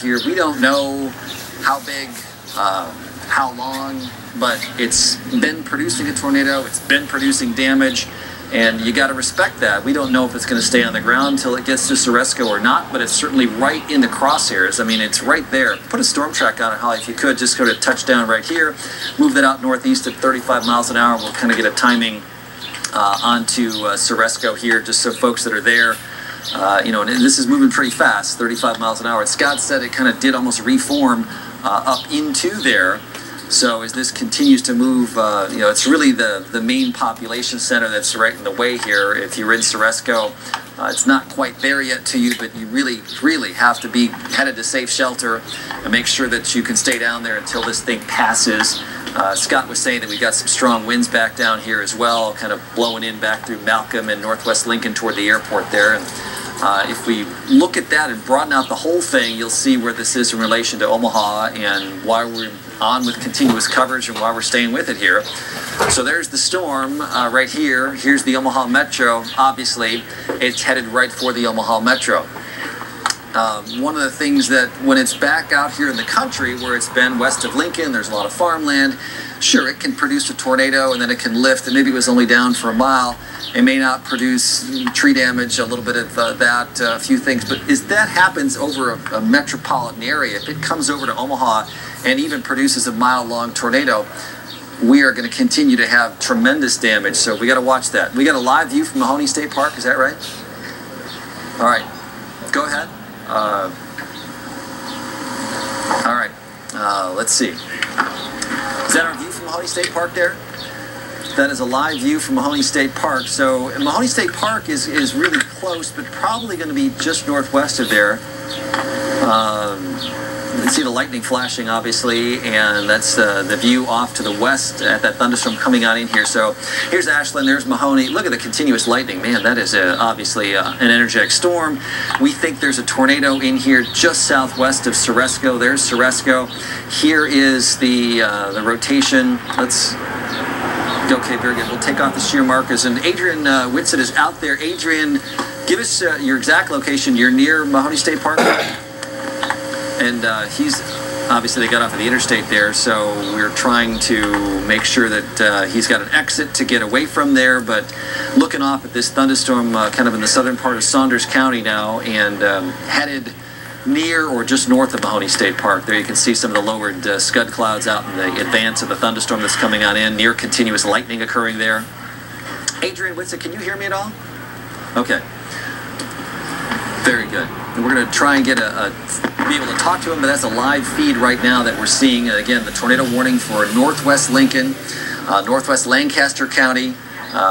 Here, we don't know how big, how long, but it's been producing a tornado, it's been producing damage, and you got to respect that. We don't know if it's going to stay on the ground until it gets to Ceresco or not, but it's certainly right in the crosshairs. I mean, it's right there. Put a storm track on it, Holly, if you could. Just go to touchdown right here, move that out northeast at 35 miles an hour. We'll kind of get a timing onto Ceresco here, just so folks that are there, you know, and this is moving pretty fast, 35 miles an hour. And Scott said it kind of did almost reform up into there. So as this continues to move, you know, it's really the main population center that's right in the way here. If you're in Ceresco, it's not quite there yet to you, but you really have to be headed to safe shelter and make sure that you can stay down there until this thing passes. Scott was saying that we got some strong winds back down here as well, kind of blowing in back through Malcolm and Northwest Lincoln toward the airport there. And if we look at that and broaden out the whole thing, you'll see where this is in relation to Omaha and why we're on with continuous coverage and why we're staying with it here. So there's the storm right here. Here's the Omaha Metro. Obviously, it's headed right for the Omaha Metro. One of the things that when it's back out here in the country where it's been west of Lincoln, there's a lot of farmland, sure, it can produce a tornado and then it can lift, and maybe it was only down for a mile. It may not produce tree damage, a little bit of that, a few things, but as that happens over a metropolitan area, if it comes over to Omaha and even produces a mile-long tornado, we are going to continue to have tremendous damage, so we got to watch that. We got a live view from Mahoney State Park, is that right? All right, go ahead. All right, let's see. Is that our view from Mahoney State Park there? That is a live view from Mahoney State Park. So Mahoney State Park is really close, but probably going to be just northwest of there. You can see the lightning flashing, obviously, and that's the view off to the west at that thunderstorm coming on in here. So here's Ashland, there's Mahoney. Look at the continuous lightning. Man, that is obviously an energetic storm. We think there's a tornado in here just southwest of Ceresco. There's Ceresco. Here is the rotation. Let's... Okay, very good. We'll take off the shear markers. And Adrian Whitsett is out there. Adrian, give us your exact location. You're near Mahoney State Park? And he's, obviously they got off of the interstate there, so we're trying to make sure that he's got an exit to get away from there, but looking off at this thunderstorm kind of in the southern part of Saunders County now, and headed near or just north of Mahoney State Park. There you can see some of the lowered scud clouds out in the advance of the thunderstorm that's coming on in, near continuous lightning occurring there. Adrian Whitsett, can you hear me at all? Okay. Very good. And we're going to try and get be able to talk to him, but that's a live feed right now that we're seeing. Again, the tornado warning for Northwest Lincoln, Northwest Lancaster County,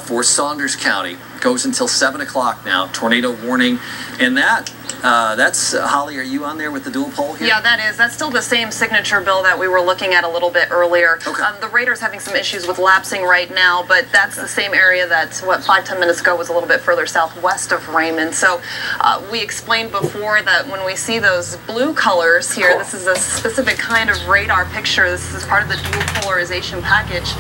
for Saunders County. Goes until 7 o'clock now. Tornado warning. And that's, Holly, are you on there with the dual pole here? Yeah, that is. That's still the same signature bill that we were looking at a little bit earlier. Okay. The radar's having some issues with lapsing right now, but that's the same area that, 5-10 minutes ago was a little bit further southwest of Raymond. So we explained before that when we see those blue colors here, this is a specific kind of radar picture. This is part of the dual polarization package.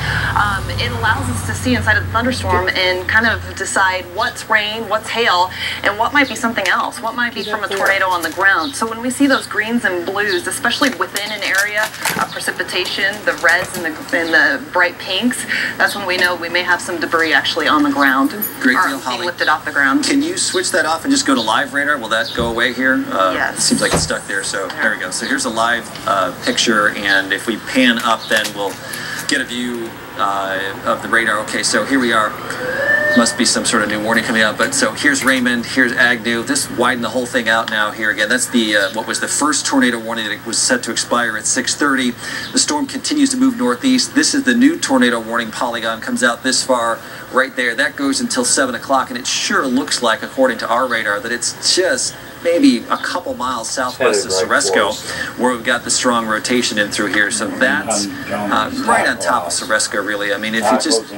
It allows us to see inside of the thunderstorm and kind of decide what's rain, what's hail, and what might be something else. What might be from a tornado on the ground. So when we see those greens and blues, especially within an area of precipitation, the reds and the bright pinks, that's when we know we may have some debris actually on the ground. Great deal, being Holly. lifted off the ground. Can you switch that off and just go to live radar? Will that go away here? Yes. It seems like it's stuck there, so there we go. So here's a live picture, and if we pan up, then we'll get a view of the radar. Okay, so here we are. Must be some sort of new warning coming out, but so here's Raymond, here's Agnew. Just widen the whole thing out now here again. That's the what was the first tornado warning that was set to expire at 6:30. The storm continues to move northeast. This is the new tornado warning polygon, comes out this far right there. That goes until 7 o'clock, and it sure looks like, according to our radar, that it's just maybe a couple miles southwest of Ceresco, where we've got the strong rotation in through here. So that's right on top of Ceresco, really. I mean, if you just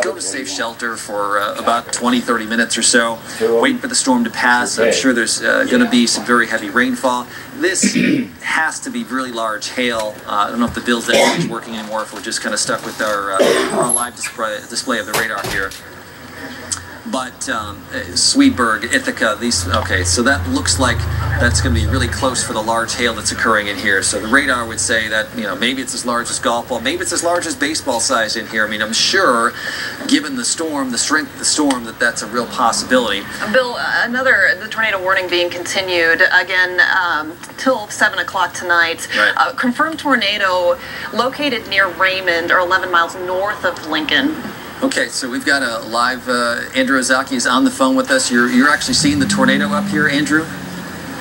go to safe shelter for about 20-30 minutes or so, waiting for the storm to pass, I'm sure there's going to be some very heavy rainfall. This has to be really large hail. I don't know if the Bill's that is working anymore, if we're just kind of stuck with our live display of the radar here. but Sweetburg, Ithaca, these, okay, so that looks like that's going to be really close for the large hail that's occurring in here. So the radar would say that, maybe it's as large as golf ball, maybe it's as large as baseball size in here. I mean, I'm sure, given the storm, the strength of the storm, that's a real possibility. Bill, the tornado warning being continued again till 7 o'clock tonight. Right. Confirmed tornado located near Raymond, or 11 miles north of Lincoln. Okay, so we've got a live, Andrew Ozaki is on the phone with us. You're actually seeing the tornado up here, Andrew?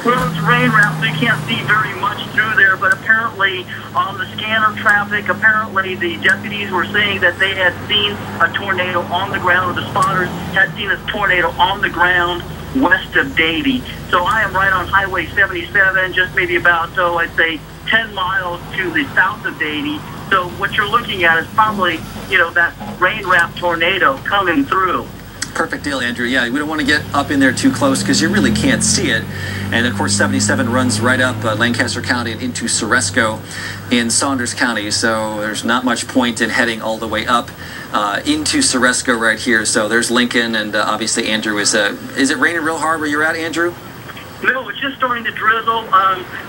Well, it's rain wrap, so you can't see very much through there, but apparently on the scanner traffic, apparently the deputies were saying that they had seen a tornado on the ground, or the spotters had seen a tornado on the ground west of Davie. So I am right on Highway 77, just maybe about, I'd say 10 miles to the south of Davie. So what you're looking at is probably, that rain-wrapped tornado coming through. Perfect deal, Andrew. Yeah, we don't want to get up in there too close because you really can't see it. And of course, 77 runs right up Lancaster County and into Ceresco in Saunders County. So there's not much point in heading all the way up into Ceresco right here. So there's Lincoln, and obviously Andrew is it raining real hard where you're at, Andrew? No, it's just starting to drizzle.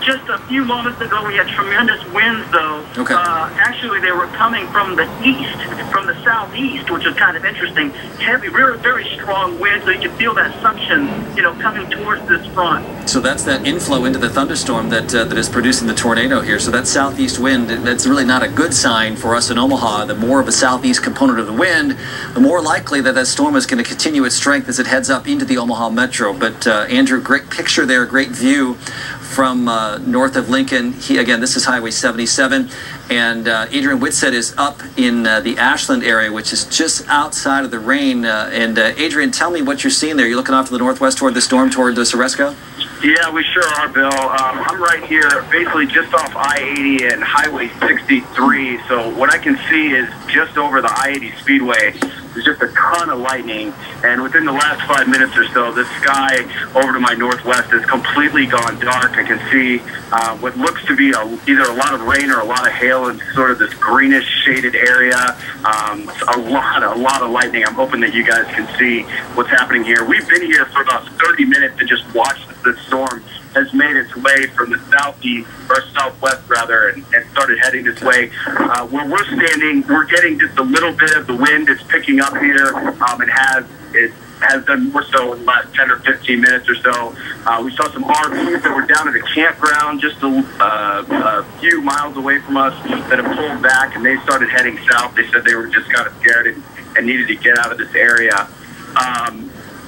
Just a few moments ago, we had tremendous winds, though. Okay. Actually, they were coming from the east, from the southeast, which is kind of interesting. Heavy, very, very strong winds, so you can feel that suction, coming towards this front. So that's that inflow into the thunderstorm that is producing the tornado here. So that southeast wind, that's really not a good sign for us in Omaha. The more of a southeast component of the wind, the more likely that storm is going to continue its strength as it heads up into the Omaha metro. But Andrew, great picture there, great view from north of Lincoln. Again, this is Highway 77, and Adrian Whitsett is up in the Ashland area, which is just outside of the rain. Adrian, tell me what you're seeing there. You're looking off to the northwest toward the storm, toward Ceresco? Yeah, we sure are, Bill. I'm right here, basically just off I-80 and Highway 63. So what I can see is just over the I-80 Speedway. There's just a ton of lightning, and within the last 5 minutes or so, the sky over to my northwest has completely gone dark. I can see what looks to be either a lot of rain or a lot of hail in sort of this greenish shaded area. A lot of lightning. I'm hoping that you guys can see what's happening here. We've been here for about 30 minutes to just watch the storm has made its way from the southeast, or southwest rather, and started heading this way. Where we're standing, we're getting just a little bit of the wind. It's picking up here. It has done more so in the last 10 or 15 minutes or so. We saw some RVs that were down at a campground just a few miles away from us that have pulled back, and they started heading south. They said they were just kind of scared and needed to get out of this area.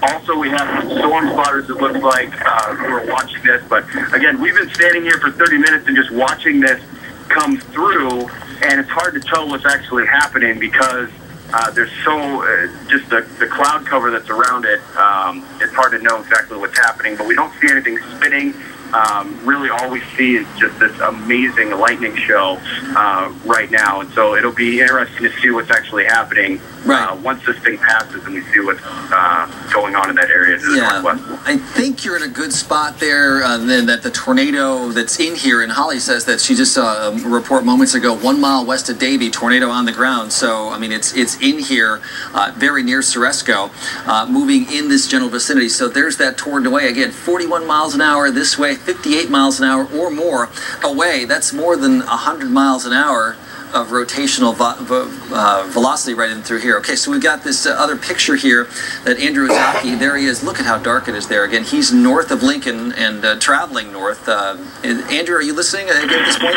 Also, we have some storm spotters, it looks like, who are watching this. But again, we've been standing here for 30 minutes and just watching this come through, and it's hard to tell what's actually happening because there's just the cloud cover that's around it. It's hard to know exactly what's happening, but we don't see anything spinning. Really all we see is just this amazing lightning show right now. And so it'll be interesting to see what's actually happening once this thing passes and we see what's going on in that area to the northwest. I think you're in a good spot there. Then that the tornado that's in here, and Holly says that she just saw a report moments ago, 1 mile west of Davie, tornado on the ground. So, I mean, it's in here, very near Ceresco, moving in this general vicinity. So there's that torn away. Again, 41 miles an hour this way, 58 miles an hour or more away. That's more than 100 miles an hour of rotational velocity right in through here. Okay, so we've got this other picture here that Andrew Ozaki, there he is. Look at how dark it is there. Again, he's north of Lincoln and traveling north. Andrew, are you listening at this point?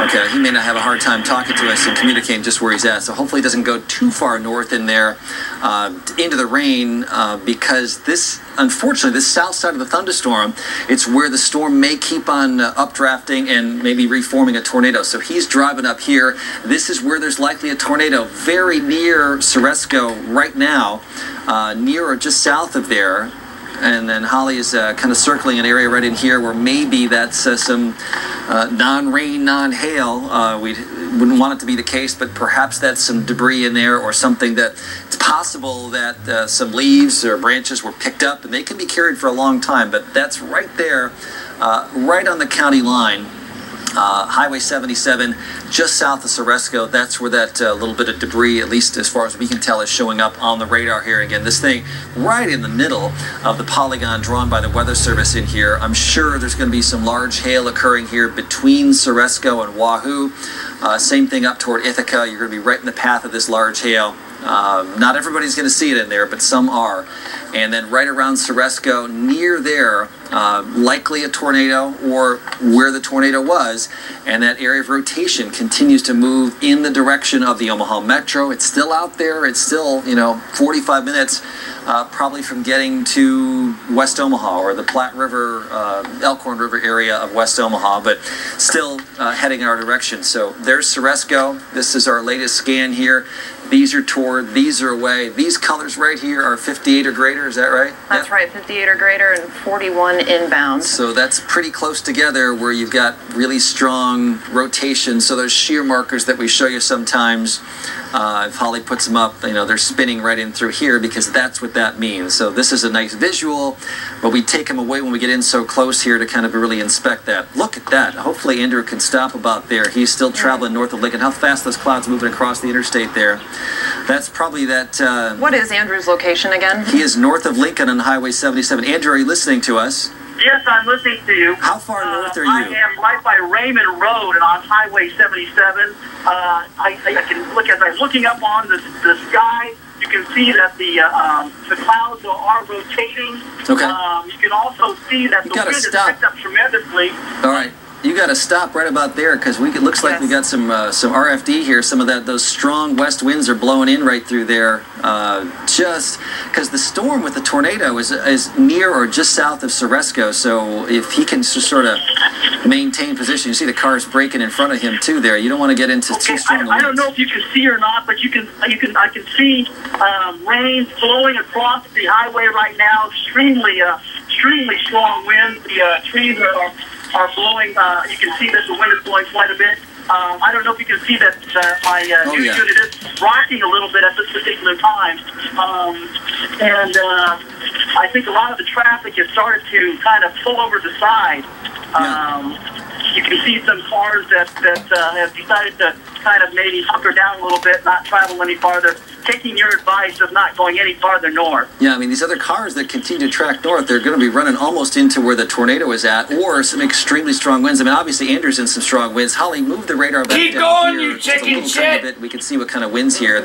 Okay, he may not have a hard time talking to us and communicating just where he's at, so hopefully he doesn't go too far north in there into the rain because this, unfortunately, this south side of the thunderstorm, it's where the storm may keep on updrafting and maybe reforming a tornado. So he's driving up here. This is where there's likely a tornado very near Ceresco right now, near or just south of there. And then Holly is kind of circling an area right in here where maybe that's some non-rain, non-hail. We wouldn't want it to be the case, but perhaps that's some debris in there or something that it's possible that some leaves or branches were picked up and they can be carried for a long time. But that's right there, right on the county line. Highway 77, just south of Ceresco. That's where that little bit of debris, at least as far as we can tell, is showing up on the radar here. Again, this thing right in the middle of the polygon drawn by the Weather Service in here. I'm sure there's going to be some large hail occurring here between Ceresco and Wahoo. Same thing up toward Ithaca. You're going to be right in the path of this large hail. Not everybody's going to see it in there, but some are. And then right around Ceresco, near there, likely a tornado or where the tornado was, and that area of rotation continues to move in the direction of the Omaha Metro. It's still out there. It's still, 45 minutes probably from getting to West Omaha or the Platte River, Elkhorn River area of West Omaha, but still heading in our direction. So there's Ceresco. This is our latest scan here. These are toward, these are away. These colors right here are 58 or greater, is that right? That's right, 58 or greater and 41 inbound. So that's pretty close together where you've got really strong rotation. So those shear markers that we show you sometimes, if Holly puts them up, they're spinning right in through here because that's what that means. So this is a nice visual, but we take them away when we get in so close here to kind of really inspect that. Look at that. Hopefully Andrew can stop about there. He's still traveling north of Lincoln. How fast those clouds moving across the interstate there. That's probably that... what is Andrew's location again? He is north of Lincoln on Highway 77. Andrew, are you listening to us? Yes, I'm listening to you. How far north are you? I am right by Raymond Road and on Highway 77. I can look, as I'm looking up on the sky, you can see that the clouds are rotating. Okay. You can also see that the wind has picked up tremendously. All right. You got to stop right about there because it looks like we got some RFD here. Some of those strong west winds are blowing in right through there. Just because the storm with the tornado is near or just south of Ceresco. So if he can just sort of maintain position, you see the cars braking in front of him too. There, you don't want to get into too strong winds. I don't know if you can see or not, but I can see rain flowing across the highway right now. Extremely strong winds. The trees are blowing. You can see that the wind is blowing quite a bit. I don't know if you can see that my news unit is rocking a little bit at this particular time. And I think a lot of the traffic has started to kind of pull over the side. You can see some cars that have decided to kind of maybe hunker down a little bit, not travel any farther, taking your advice of not going any farther north. Yeah, I mean, these other cars that continue to track north, they're going to be running almost into where the tornado is at, or some extremely strong winds. I mean, obviously, Andrew's in some strong winds. Holly, move the radar back Keep down going, here you chicken shit! We can see what kind of winds here.